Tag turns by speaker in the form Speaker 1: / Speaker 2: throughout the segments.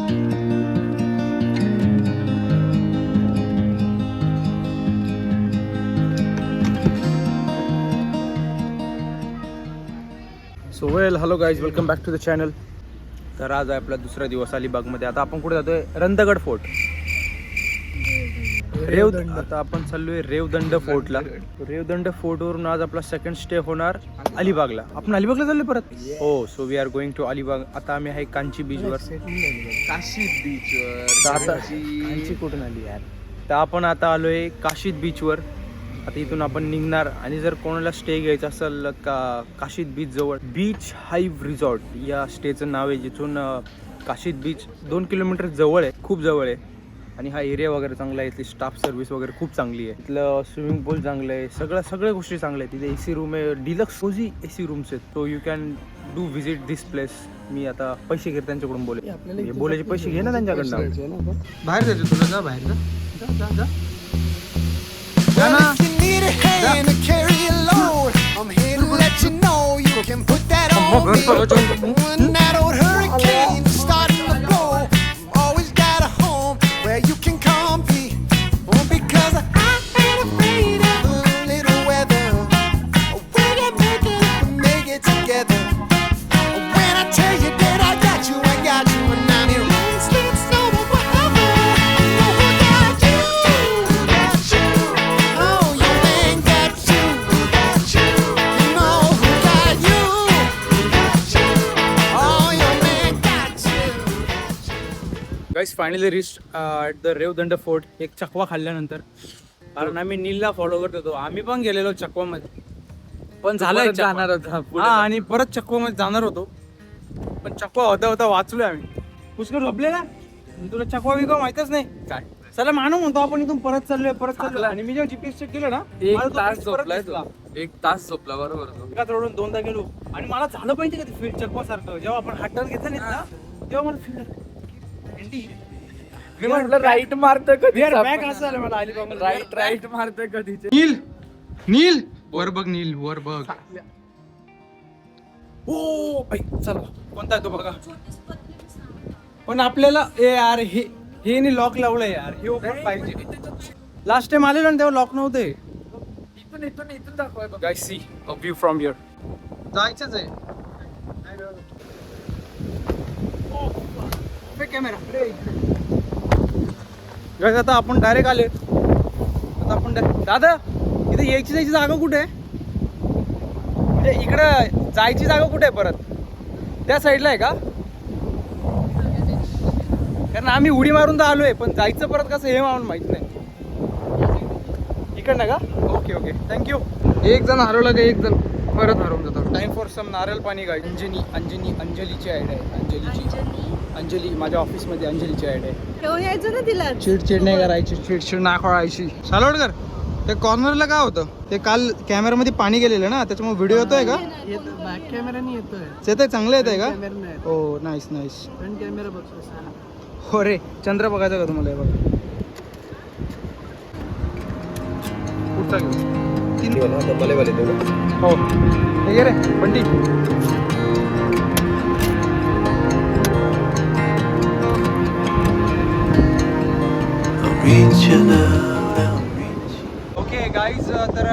Speaker 1: So well hello guys, welcome back to the channel. तर आज आहे आपला दुसरा दिवस अलिबागमध्ये. आता आपण कुठे जातोय? रंधगड फोर्ट. आता आपण चाललोय रेवदंड फोर्टला. रेवदंड फोर्टवरून आज आपला सेकंड स्टे होणार अलिबागला. आपण अलिबागला चाललोय परत. हो, so we are going to Alibag. आता आम्ही आहे कांची बीचवर.
Speaker 2: काशीद बीचवर.
Speaker 1: कांची कुठून आली यार? तर आपण आता आलोय काशीद बीचवर. आता इथून आपण निघणार आणि जर कोणाला स्टे घ्यायचा असेल काशीद बीच जवळ बीच हाईव्ह रिसॉर्ट या स्टेचं नाव आहे, जिथून काशीद बीच 2 किलोमीटर जवळ आहे, खूप जवळ आहे. आणि हा एरिया वगैरे चांगला आहे. इथली स्टाफ सर्व्हिस वगैरे खूप चांगली आहे. इथलं स्विमिंग पूल चांगलं आहे. सगळ्या गोष्टी चांगल्या आहेत. तिथे AC रूम आहे, डिलक्स कोझी AC रूम्स आहेत. So you can do visit this place. मी आता पैसे घेते त्यांच्याकडून, बोलायचे पैसे घे ना त्यांच्याकडनं. बाहेर जायचं तुला, जा बाहेर जा.
Speaker 3: Well, if you need a hand to carry a load, I'm here to let you know you can put that on me. When that old hurricane is starting to blow, always got a home where you can come be. Oh, because I ain't afraid of a little weather. When we make it together. When I tell you that I got you, and I'm here. Rain, sleet, snow, whatever. Oh, I got you.
Speaker 1: Guys, finally reach at the Revdanda fort. एक चकवा खाल्ल्यानंतर, कारण आम्ही नीलला follow करत होतो. आम्ही पण गेलेलो चकवामध्ये, पण झालं जाणार होता आणि परत चकवामध्ये जाणार होतो. पण चकवा होता वाचलोय आम्ही. पुष्कळ झोपले ना, तुला चकवा बिकवा माहितच नाही काय. चला मानू म्हणतो आपण इथून परत चाललोय. आणि मी जेव्हा GPS चेक केलं ना,
Speaker 2: 1 तास झोपलाय तो. 1 तास झोपला बरोबर.
Speaker 1: एका रोडून 2दा गेलो आणि मला झालं पाहिजे का ते फील चकवा सारखं. जेव्हा आपण हात घेतलं नाही ना, तेव्हा मला फील
Speaker 2: राईट मारतोय कधी.
Speaker 1: बॅग असं झालं मला अलिबाग.
Speaker 2: राईट मारतोय कधी.
Speaker 1: नील वर बघ, नील वर बघ. ओ भाई, चला कोणता आहे तो बघा. पण आपल्याला यार हे लॉक लावलंय यार. हे ओपन पाहिजे. लास्ट टाइम आलेलो ना तेव्हा लॉक नव्हते.
Speaker 2: इथून दाखवाय बघ.
Speaker 1: Guys, see a view from here. जायचंच आहे. कॅमेरा गाइस, आता आपण डायरेक्ट आले. आता आपण दादा, इथे यायची जायची जागा कुठे आहे? म्हणजे इकडं जायची जागा कुठे आहे परत? त्या साईडला आहे का? कारण आम्ही उडी मारून तर आलोय, पण जायचं परत कसं हे आम्हाला माहित नाही. इकडनं का? Okay thank you.
Speaker 2: एक जण हरवला का एक जण परत हरवून जातो.
Speaker 1: टाइम फॉर सम नारळ पाणी. गाय अंजलीची ॲड आहे. अंजली माझ्या ऑफिसमध्ये अंजलीची ॲड आहे.
Speaker 4: यायचं ना तिला.
Speaker 1: चिडचिड नाही करायची, चिडचिड नाही करायची. सालोडकर, ते कॉर्नरला काय होतं? ते काल कॅमेरामध्ये पाणी गेलेलं ना, त्याच्यामुळे व्हिडिओ येतोय का?
Speaker 4: बॅक कॅमेरा नाही येतोय.
Speaker 1: येतंय, चांगलं येतंय का?
Speaker 4: कॅमेरा
Speaker 1: हो, नाईस.
Speaker 4: फ्रंट कॅमेरा बघतो.
Speaker 1: हो रे, चंद्र बघायचं का तुम्हाला? हे बघा, कुठचा घेऊ? हो, हे घे रे बंटी. ओके गाईज, तर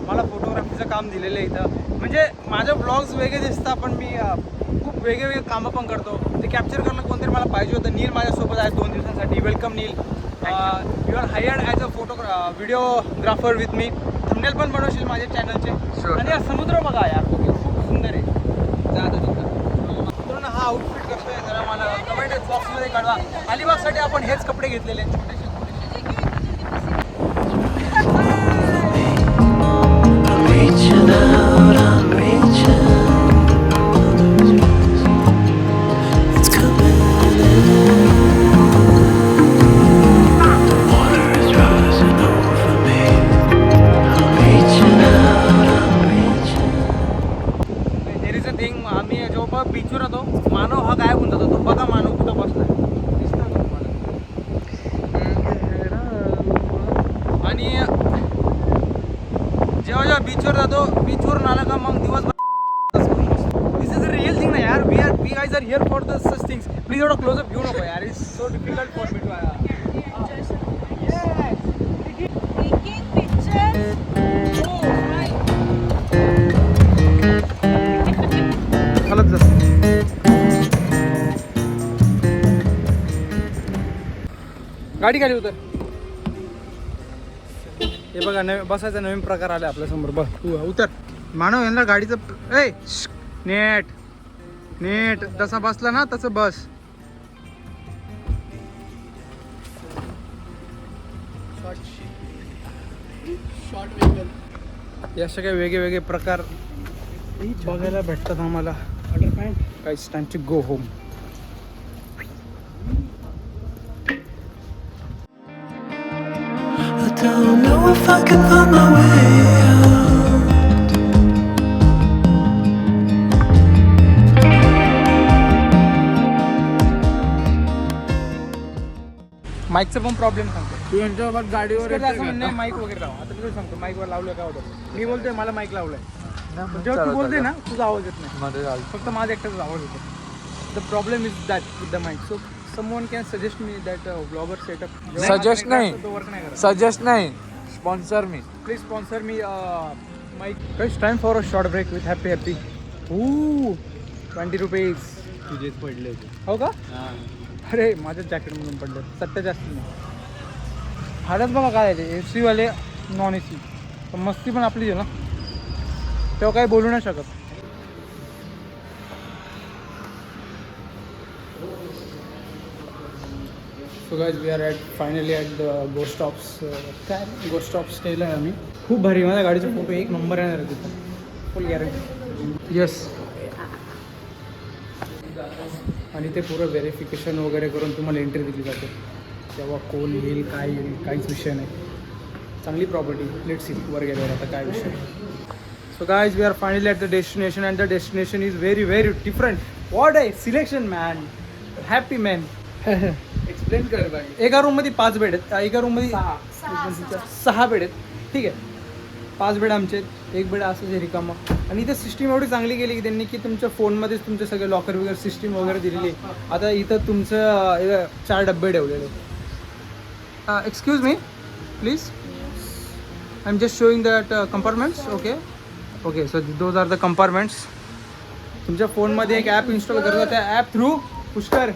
Speaker 1: मला फोटोग्राफीचं काम दिलेलं आहे इथं. म्हणजे माझं ब्लॉग्स वेगळे दिसतात, पण मी खूप वेगळे कामं पण करतो. ते कॅप्चर करायला कोणतरी मला पाहिजे होतं. नील माझ्यासोबत आहे 2 दिवसांसाठी. Welcome Neel. You are hired as a videographer with me. Thumbnail पण बनवशील माझ्या चॅनलचे. आणि हा समुद्र बघा यार, खूप सुंदर आहे. मित्रांनो, हा आउटफिट कसं आहे जरा मला कमेंट बॉक्समध्ये कळवा. अलिबागसाठी आपण हेच कपडे घेतलेले आहेत, छोटेसे. आम्ही जेव्हा बीचवर होतो, मानव हा गायब होऊन जातो. तो बघा मानव कुठं बसलाय, दिसतो तुम्हाला? आणि जेव्हा बीचवर जातो, बीचवरून आला का मग दिवसभर. This is a real thing ना यार. We guys are here for the such things. Please एवढा क्लोजअप घेऊ नको यार. It's so difficult for me to गाडी खाली उतर. हे बघा नवीन बसायचा नवीन प्रकार आला आपल्या समोर. बघ तू उतर. मानव यांना गाडीचं ए नेट नेट तसा बसला ना तसं बस.
Speaker 4: Short vehicle.
Speaker 1: या सगळे वेगळे वेगळे प्रकार बघायला भेटतात आम्हाला. Guys, time to go home.
Speaker 3: I don't know if I can find my way out.
Speaker 1: माईकचा पण प्रॉब्लेम सांगतो.
Speaker 4: तू यांच्यासोबत गाडीवर येतोय का?
Speaker 1: नाही माईक वगैरे लावा. आता तुला सांगतो माईकवर लावलं काय होतं. मी बोलतोय मला माईक लावलंय. जेव्हा तू बोलते ना तुझा आवाज येत नाही.
Speaker 2: मध्ये झालं.
Speaker 1: फक्त माझा एकटाचा आवाज येतो. The problem is that with the mic. So someone can suggest me that blogger setup.
Speaker 2: Suggest नाही.
Speaker 1: तो वर्क नाही करत.
Speaker 2: सजेस्ट नाही, sponsor me.
Speaker 1: Please sponsor me mic. Guys time for a short break with happy happy. 20 rupees.
Speaker 2: तुझेच पडले होते.
Speaker 1: हो का? अरे माझ्याच जॅकेटमधून पडलं. सत्य जास्त नाही. हालत बघा काय आहे. ए सी वाले नॉन ए सी. पण मस्ती पण आपली आहे ना. तेव्हा काही बोलू नाही शकत. So guys we are finally at the ghost stops. काय गोस्ट स्टॉप स्टेला आहे आम्ही. खूप भारी. माझ्या गाडीचे फोटो एक नंबर येणार आहे तिथं. फुल गॅरंटी. येस. आणि ते पुरं व्हेरिफिकेशन वगैरे करून तुम्हाला एंट्री दिली जाते. तेव्हा कोण येईल काय येईल काहीच विषय नाही. चांगली प्रॉपर्टी. लेट्स सी वर गेल्यावर आता काय विषय. So guys we are finally at the destination and the destination is very very different. What आहे selection man. Happy man.
Speaker 2: Explain कर बाई.
Speaker 1: एका रूममध्ये 5 बेड आहेत. एका रूममध्ये 6 बेड आहेत. ठीक आहे. 5 बेड आमचे आहेत. 1 बेड असं रिकामं. आणि इथं सिस्टीम एवढी चांगली केली की त्यांनी की तुमच्या फोनमध्येच तुमचे सगळे लॉकर वगैरे सिस्टीम वगैरे दिलेली आहे. आता इथं तुमचं 4 डब्बे ठेवलेले. Excuse me please. I am just showing that compartments. Okay okay. So those are the compartments. तुमच्या फोनमध्ये एक ॲप इन्स्टॉल करता. त्या ॲप थ्रू पुष्कर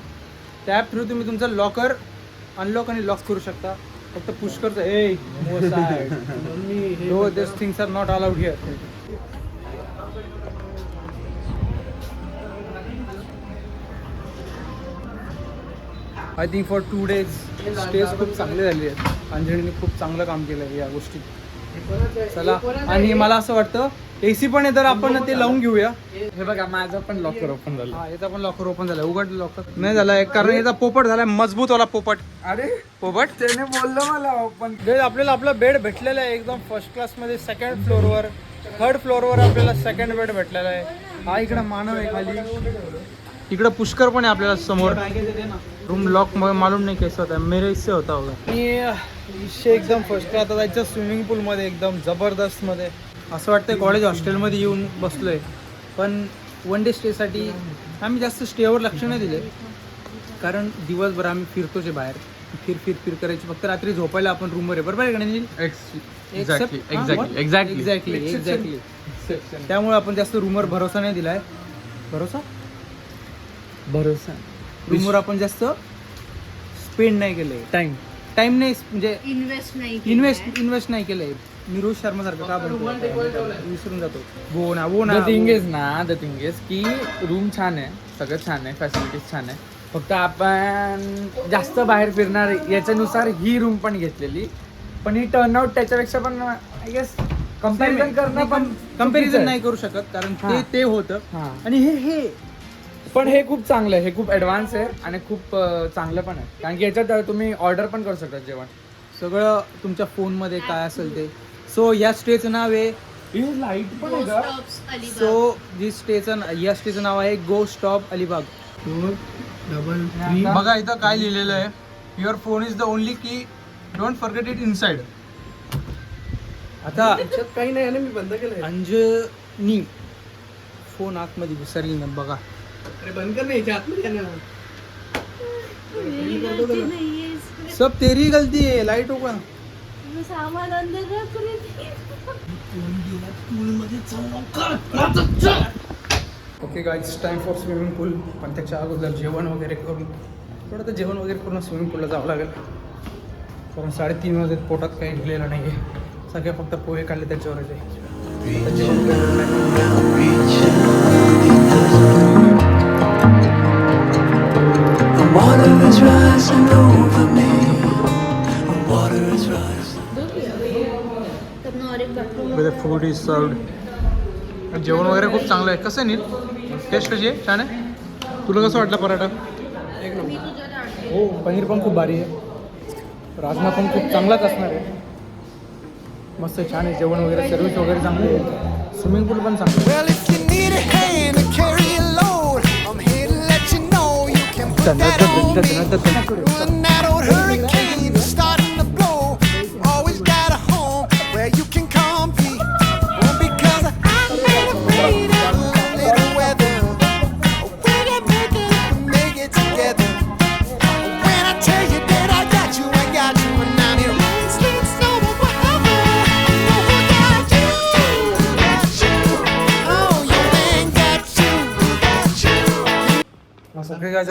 Speaker 1: त्या ॲप थ्रू तुम्ही तुमचं लॉकर अनलॉक आणि लॉक करू शकता. फक्त पुष्करचं no this things are not allowed here. I think for 2 days stage खूप चांगले झाले आहेत. अंजलीने खूप चांगलं काम केलं आहे या गोष्टीत. चला. आणि मला असं वाटतं AC पण आहे तर आपण ते लावून घेऊया.
Speaker 2: हे बघा माझं पण लॉकर ओपन झालं.
Speaker 1: हा याचा पण लॉकर ओपन झाला. उघड लॉकर नाही झालाय कारण याचा पोपट झालाय. मजबूत वाला पोपट.
Speaker 2: अरे
Speaker 1: पोपट
Speaker 2: त्याने बोललं मला ओपन.
Speaker 1: आपल्याला आपला बेड भेटलेला आहे एकदम फर्स्ट क्लासमध्ये. 2nd फ्लोअरवर 3rd फ्लोअरवर आपल्याला 2nd बेड भेटलेला आहे. हा इकडं मानव आहे खाली. इकडं पुष्कर पण आहे आपल्याला समोर. रूम लॉक मालूम नाही कैसा होता. मेरे इससे होता होगा. आणि विषय एकदम फर्स्ट क्लास. आता जायचं स्विमिंग पूलमध्ये एकदम जबरदस्तमध्ये. असं वाटतं कॉलेज हॉस्टेलमध्ये येऊन बसलो आहे. पण 1 डे स्टेसाठी आम्ही जास्त स्टेवर लक्ष नाही दिले कारण दिवसभर आम्ही फिरतोच आहे बाहेर. फिर करायची. फक्त रात्री झोपायला आपण रूमवर आहे. बरोबर आहे का नाही? एक्झॅक्टली. त्यामुळे आपण जास्त रूमवर भरोसा नाही दिलाय. भरोसा रूमवर आपण जास्त स्पेंड नाही केलंय. टाइम नाही म्हणजे इन्व्हेस्ट नाही केलंय. मी रोहित शर्मा सारखं का बनतो विसरून जातो.
Speaker 2: द थिंग इज की रूम छान आहे. सगळं छान आहे. फॅसिलिटीज छान आहे. फक्त आपण जास्त बाहेर फिरणार याच्यानुसार ही रूम पण घेतलेली. पण ही टर्नआउट त्याच्यापेक्षा पण आय गेस कंपॅरिझन करणं पण
Speaker 1: कंपॅरिझन नाही करू शकत कारण ते होतं. आणि हे
Speaker 2: पण हे खूप चांगलं आहे. हे खूप ॲडव्हान्स आहे आणि खूप चांगलं पण आहे. कारण की याच्यात तुम्ही ऑर्डर पण करू शकता जेवण.
Speaker 1: सगळं तुमच्या फोनमध्ये काय असेल ते. सो या स्टेचं नाव आहे
Speaker 2: लाईट पण आहे का?
Speaker 1: सो या स्टेचं नाव आहे गो स्टॉप अलिबाग. बघा इथं काय लिहिलेलं आहे. Your phone is the only key. Don't forget it inside. आता
Speaker 4: काही नाही ना. मी बंद केलंय.
Speaker 1: अंजनी फोन आतमध्ये विसरली ना. बघा
Speaker 4: अरे बंद कर नाही. आतमध्ये गलती
Speaker 1: गलत
Speaker 4: नहीं है इसमें।
Speaker 1: सब तेरी गलती है लाइट होगा
Speaker 4: मैं सामान अंदर रख रही थी।
Speaker 1: Okay guys time for swimming pool पण त्याच्या अगोदर जेवण वगैरे करून थोडं तर जेवण वगैरे करून स्विमिंग पूलला जावं लागेल कारण 3:30 वाजता पोटात काही गेलेलं नाही आहे सगळे फक्त पोहे काढले त्याच्यावरच आहे आता जेवण वगैरे नाही.
Speaker 5: The water is rising over me. The water is rising.
Speaker 4: और एक बाथरूम
Speaker 1: फूड इज सर्व्ड जेवण वगैरे खूप चांगलं आहे कसं आहे नील टेस्ट कशी आहे छान आहे तुला कसं वाटलं पराठा हो पनीर पण खूप भारी आहे राजमा पण खूप चांगलाच असणार आहे मस्त छान आहे जेवण वगैरे सर्विस वगैरे चांगली आहे स्विमिंग पूल पण चांगलं
Speaker 3: Well, if you need a hand to carry a load, I'm here to let you know you can put that on me. When that old hurricane is starting to blow, always got a home where you can come be. Oh, because I'm not afraid of a little weather. Oh, we can make it together. When I tell you that I got you, and I'm here. Rain, sleet, snow, or whatever. Oh, I got you. Oh, your man got you.
Speaker 1: सगळे काय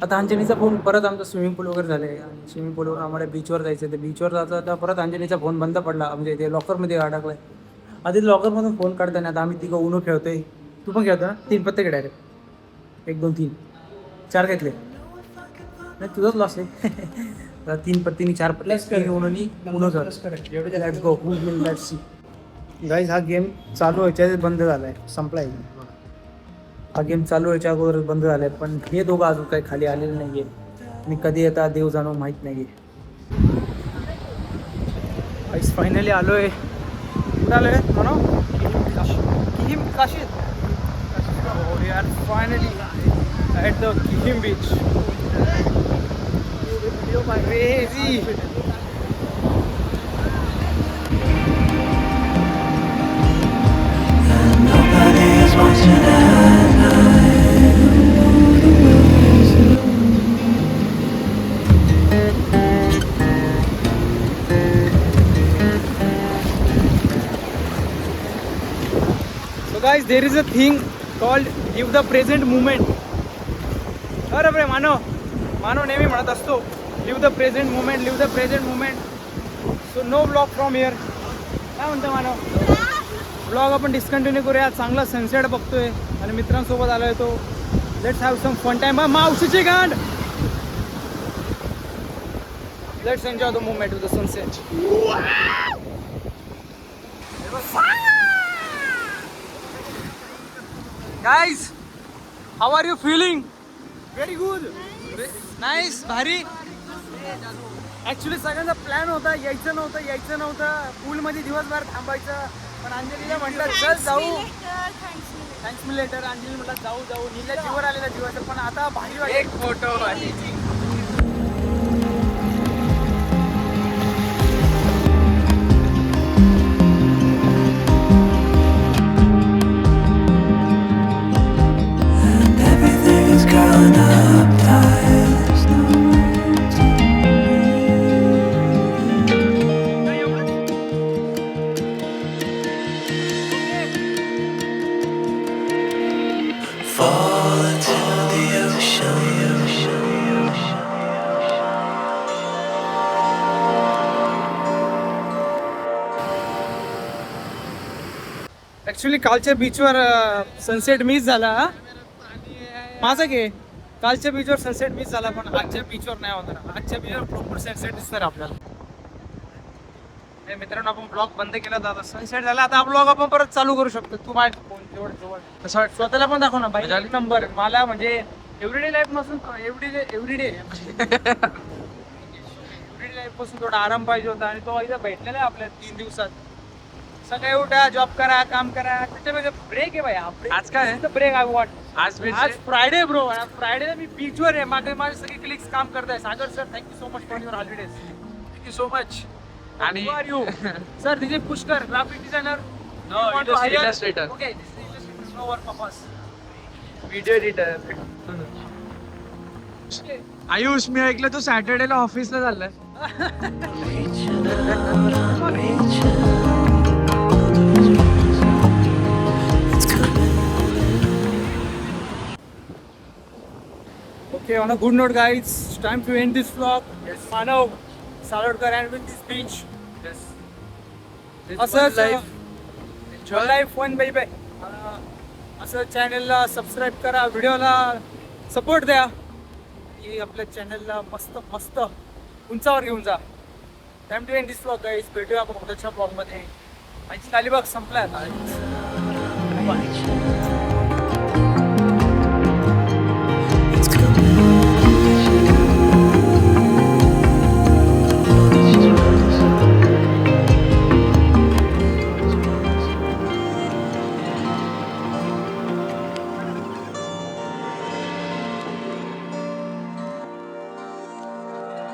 Speaker 1: आता अंजनीचा phone परत आमचा swimming पूल वगैरे झाले आणि swimming पूलवर आम्हाला बीचवर जायचं ते बीचवर जायचं आता परत अंजनीचा फोन बंद पडला म्हणजे ते लॉकरमध्ये अडकलाय आधी लॉकरमधून फोन काढताना आता आम्ही तिघं उनो खेळतोय तू पण खेळतो ना 3 पत्ते डायरेक्ट 1 2 3 4 घेतले नाही तुझंच लॉस आहे 3 पत्तीनी 4 पत्ते 3 उनोनी Uno let's go let's see guys हा गेम चालू व्हायच्या आधी बंद झालाय संपलाय हा गेम चालू व्हायच्या अगोदर बंद झालाय पण हे दोघं अजून काही खाली आलेले नाहीये आणि कधी येतात देव जाणो माहीत नाहीये फायनली आलोय कुठं आलोय म्हणा Kihim Kashi finally at the Kihim beach crazy
Speaker 5: Nobody is watching at night.
Speaker 1: So guys, there is a thing called live the present moment. अरे बरे मानव नेहमी म्हणत असतो live the present moment live the present moment so no blog from here काय म्हणतो मानव blog आपण discontinue करूया चांगला सनसेट बघतोय आणि मित्रांसोबत आलोय तो let's have some fun time मावशीची गांड let's enjoy the moment with the sunset guys how are you feeling very good nice भारी ॲक्च्युली सगळ्यांचा प्लॅन होता यायचं नव्हतं पूलमध्ये दिवसभर थांबायचं पण अंजलीला म्हटलं चल जाऊ थँक्स मी लेटर अंजली म्हटलं जाऊ नीला जीवर आलेला जीवाचं पण आता भारी वाटतं एक photo
Speaker 5: And everything is curling up tight. There's nowhere to fall into the ocean.
Speaker 1: Actually कालच्या बीचवर सनसेट मिस झाला माझं घे कालच्या बीचवर सनसेट मिस झाला पण आजच्या बीचवर नाही होणार आजच्या बीचवर प्रॉपर सनसेट दिसणार आपल्याला मित्रांनो आपण ब्लॉग बंद केला दादा सनसेट झाला आता ब्लॉग आपण परत चालू करू शकतो तू माझ्या फोन जवळ स्वतःला पण दाखव ना बाई नंबर मला म्हणजे एव्हरीडे लाईफ नसून एव्हरीडे लाईफ पासून थोडा आराम पाहिजे होता आणि तो एकदा भेटलेला आहे आपल्या 3 दिवसात सकाळी उठा जॉब करा काम करा त्याच्यामध्ये ब्रेक आहे भाई आज काय ब्रेक आय वॉट आज फ्रायडे ब्रो फ्रायडे मी बीचवर आहे माझे सगळे क्लिक्स काम करताय Sagar sir thank you so much for your holidays thank you so much आणि are you sir this is Pushkar graphic designer
Speaker 2: illustrator.
Speaker 1: Okay this is illustrator for purpose
Speaker 2: video editor Ayush मी ऐकलं तू सॅटर्डेला ऑफिसला चाललाय.
Speaker 5: Reaching out, I'm reaching. It's coming.
Speaker 1: Okay, on a good note, guys, it's time to end this vlog. Yes. Manav, Salodkar, and with this beach.
Speaker 2: Yes.
Speaker 1: असंच life one by bye. असं चॅनलला subscribe करा, व्हिडिओला support द्या आणि आपल्या चॅनलला मस्त मस्त उंचावर घेऊन जा. Time to end this vlog guys. भेटूया आपण पुढच्या ब्लॉगमध्ये. माझी कालीबाग संपला आता.